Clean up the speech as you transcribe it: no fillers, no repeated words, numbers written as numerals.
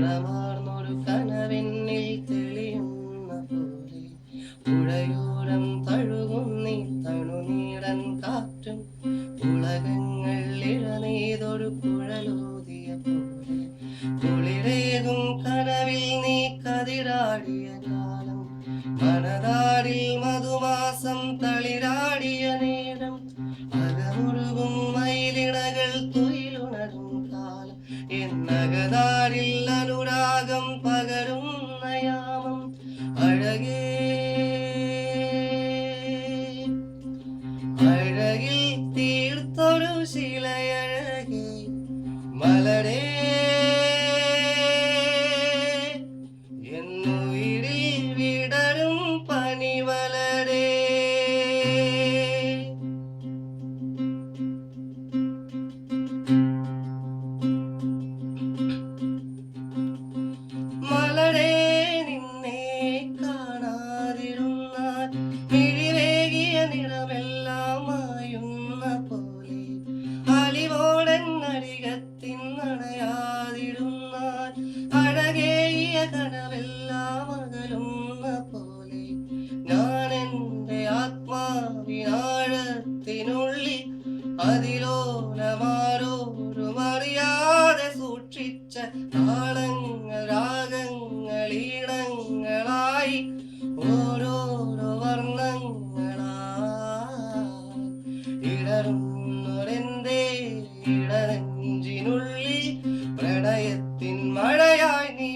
നിറമാർന്നൊരു കനവെന്നിൽ തെളിയുന്ന പോലെ പുഴയോരം തഴുകുന്നീ തണുനീടൻ കാറ്റും ഉലകങ്ങൾ ഇഴനീതൊരു കുഴലോതിയ പോലെ കുളിരേകും കനവിൽ നീ കതിരാടിയ കാലം മനതാരിൽ മധുമാസം തളിരാടിയ നേരം അകമുഴുകും മയിലിണകൾ തുയിലുണരും കാലം എന്നകതാരിൽ അനുരാഗം പകരുന്ന യാമം അഴകേ അഴകിൽ തീർത്തൊരു ശിലയഴകേ മലരേ എന്നുയിരിൽ വിടരും പനിവലരേ മലരേ നിന്നെ കാണാതിരുന്നാൽ മിഴിവേകിയ നിറമെല്ലാം മായുന്ന പോലെ അലിവോടൻ അരികത്തിൻ അണയാതിരുന്നാൽ അഴകേയ കനവെല്ലാം അകലുന്ന പോലെ ഞാൻ എൻ്റെ ആത്മാവിനാഴത്തിനുള്ളിൽ അതിലോലമാരോരും അറിയാതെ സൂക്ഷിച്ച താളങ്ങൾ രാഗങ്ങൾ ഈണങ്ങളായി ഓരോരോ വർണ്ണങ്ങളായി ഇടറുന്നൊരെന്തേ ഇടനെഞ്ചിനുള്ളിൽ പ്രണയത്തിൻ മഴയായി നീ